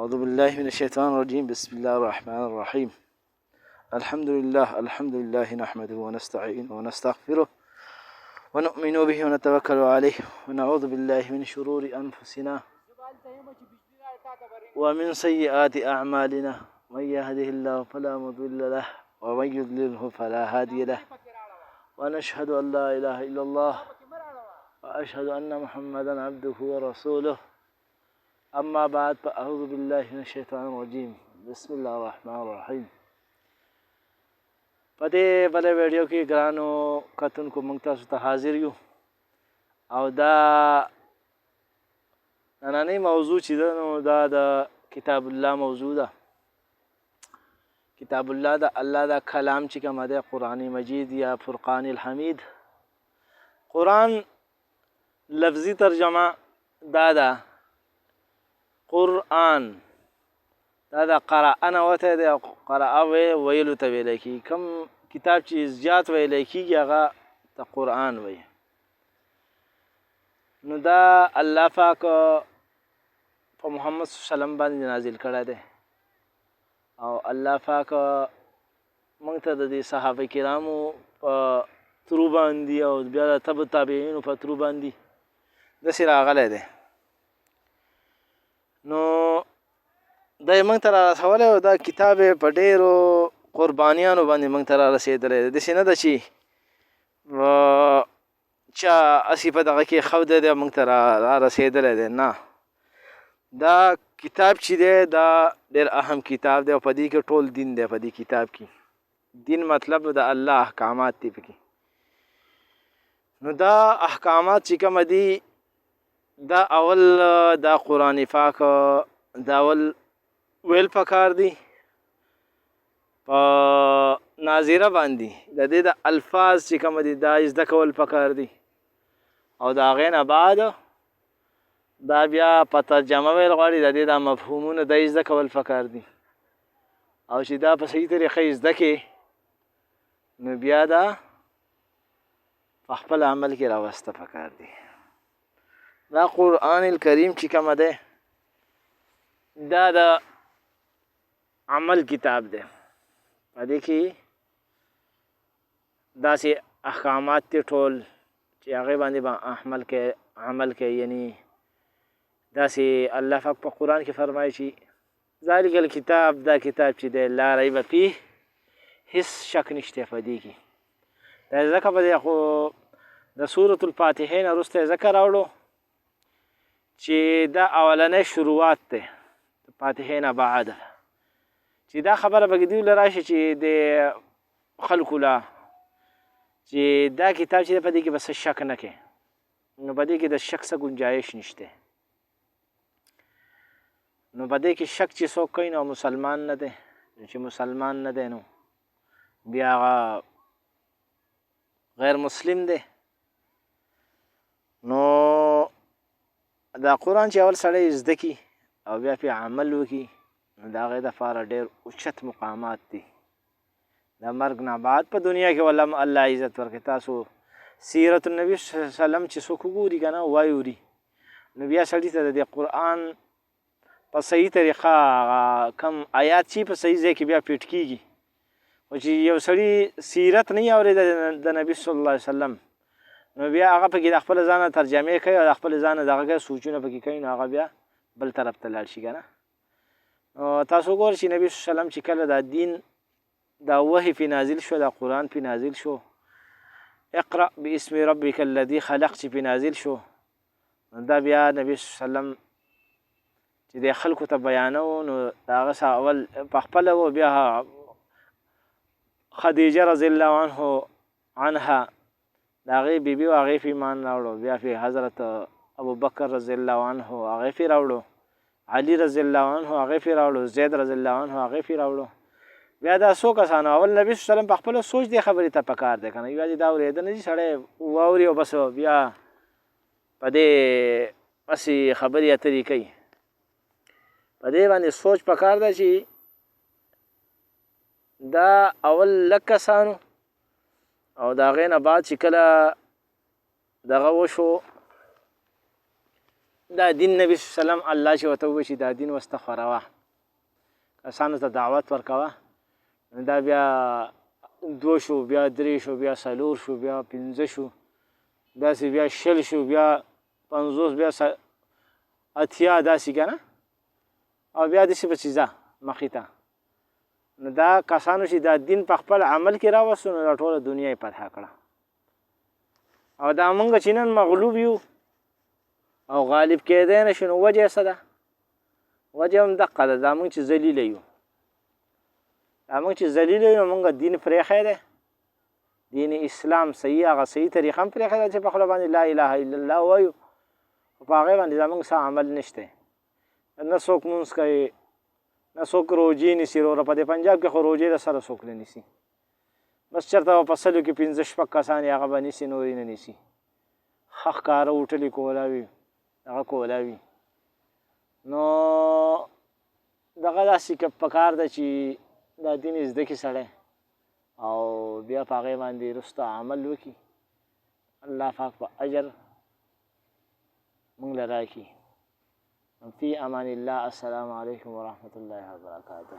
أعوذ بالله من الشيطان الرجيم. بسم الله الرحمن الرحيم. الحمد لله نحمده ونستعينه ونستغفره ونؤمن به ونتوكل عليه ونعوذ بالله من شرور أنفسنا ومن سيئات أعمالنا. من يهده الله فلا مضل له ومن يضلله فلا هادي له ونشهد أن لا إله إلا الله وأشهد أن محمدا عبده ورسوله. اما بعد فاعوذ بالله من الشیطان الرجیم. بسم الله الرحمن الرحیم. په دې بل ویډیو کې ګرانو کتونکو موږ تاسو ته حاضر یو او دا نننۍ موضوع چې ده نو دا د کتاب الله موضوع ده. کتاب الله د الله دا کلام چې کوم دی قرآن مجید یا فرقان الحمید. قرآن لفظي ترجمه دا ده قرآن. دا قرأنا وته دی، قرأ ویلو ته ویل کېږي. کوم کتاب چې زیات ویل کېږي هغه ته قرآن وایي. نو دا الله پاک په محمد صلی الله علیه وسلم باندې نازل کړی دی او الله پاک موږ ته د دې صحابه کرامو په ترو باندې او بیا د تبع تابعینو په ترو باندې داسې راغلی دی. نو دا موږ ته را رسولی او دا کتاب په ډېرو قربانیانو باندې موږ ته را رسېدلی دی. داسې نه ده چې چا هسې په دغه کې ښودی دی موږ ته را رسېدلی دی. نه، دا کتاب چې دی دا ډېر اهم کتاب دی او په دې کې ټول دین دی. په دې کتاب کې دین مطلب د الله احکامات دي پکې. نو دا احکامات چې کومه دي دا اول دا قرآن پاک دا اول ویل پکار دي په ناظره باندې. د دې د الفاظ چې کوم دي دا زده کول پکار دي او د هغې نه بعد دا بیا په ترجمه ویل غواړي. د دې دا مفهومونه دا زده کول پکار دي او چې دا په صحیح طریقه زده کړي نو بیا دا په خپل عمل کې راوسته پکار دي. دا قرآن الکریم چې کومه دی دا د عمل کتاب دی. په دې کې داسې احکامات دي ټول چې هغې باندې به عمل کوي. یعنی داسې الله پاک په قرآن کې فرمایي چې ذلک الکتاب، دا کتاب چې دی لا ریب فیه، هیڅ شک نشته په دې کې. دا ځکه په دې خو د سورة الفاتحې نه وروسته یې ځکه راوړو چې دا اولنی شروعات دی د فاتحې نه بعد، چې دا خبره به دوی له راشي چې د خلکو له چې دا کتاب چې دی په دې کې به څه شک نه کوي. نو په دې کې د شک څه ګنجایش نشته. نو په دې کې شک چې څوک کوي نو مسلمان نه دی. چې مسلمان نه دی نو بیا هغه غیر مسلم دی. نو دا قرآن چې اول سړی زده کړي او بیا پرې عمل وکړي نو د هغې دپاره ډېر اوچت مقامات دي. د مرګ نه بعد په دنیا کې ولهم الله عزت ورکړي. تاسو سیرت النبي صلی الله علیه وسلم چې څوک وګوري که نه وایوري نو بیا سړي ته د دې قرآن په صحیح طریقه کم آیات چې په صحیح ځای کې بیا پیټ کېږي. خو چې یو سړي سیرت نه وي اورېده د نبي صلی الله علیه وسلم نو بیا هغه پکې د خپل ځانه ترجمې کوي او د خپل ځانه دغه کوي سوچونه پکې کوي نو هغه بیا بل طرف ته لاړ شي که نه. تاسو وګورئ چې نبي صلی الله علیه وسلم چې کله دا دین دا وحی پې نازل شو، دا قرآن پې نازل شو، اقرأ باسم ربک الذي خلق چې پې نازل شو دا بیا نبي صلی الله علیه وسلم چې د خلکو ته بیانو نو د هغه څخه اول په خپله و بیا خدیجه رضی الله عنها د هغې بیبي و هغې پې ایمان راوړو. بیا پې حضرت ابوبکر رضی الله عنه هغې پې راوړو، علي رضی الله عنه هغې پې راوړو، زید رضی الله عنه هغې پې راوړو. بیا دا څو کسانو اول نبي صلی الله علیه وسلم په خپله سوچ دې خبرې ته پکار دی که نه. یوازې دا اورېده نه چې سړی واوري او بس بیا په دې هسې خبرې اترې کوي. په دې باندې سوچ پکار ده چې دا اول لږ کسانو او د هغې نه بعد چې کله دغه وشو دا دین نبی صلی الله علیه وسلم الله چې ورته ووایي چې دا دین ورسته خوروه، کسانو ته دعوت ورکوه، دا بیا 2 شو، بیا 3 شو، بیا 4 شو، بیا 5 شو، داسې بیا 60 شو، بیا 50، بیا 80 داسې که نه، او بیا داسې پسې ځه مخې ته. نو دا کسانو چې دا دین په خپل عمل کې راوستو نو دا ټوله دنیا یې فتح کړه. او دا موږ چې نن مغلوب یو او غالب کېدی نه شو، نو وجه یې څه ده؟ وجه هم دقه ده، دا موږ چې ذلیله یو، دا موږ چې ذلیله یو، موږ دین پرېښی دی، دین اسلام صحیح، هغه صحیح طریقه هم پرېښی ده چې په خوله باندې لا اله الا الله وایو، خو په هغې باندې زموږ څه عمل نشته. نه څوک مونځ کوي، نه څوک روجې نیسي. وروره په دې پنجاب کې خو روجې د سره څوک نه نیسي، بس چېرته به په 100 کې 15-16 کسان یې هغه به نیسي، نور یې نه نیسي. ښه ښکاره هوټلې کولاوي، هغه کولاوي. نو دغه داسې که پکار ده چې دا دین یې زده کړي سړی او بیا په هغې باندې وروسته عمل وکړي، الله پاک په اجر موږ له راکړي. فی امان الله. السلام علیکم ورحمة الله وبرکاته.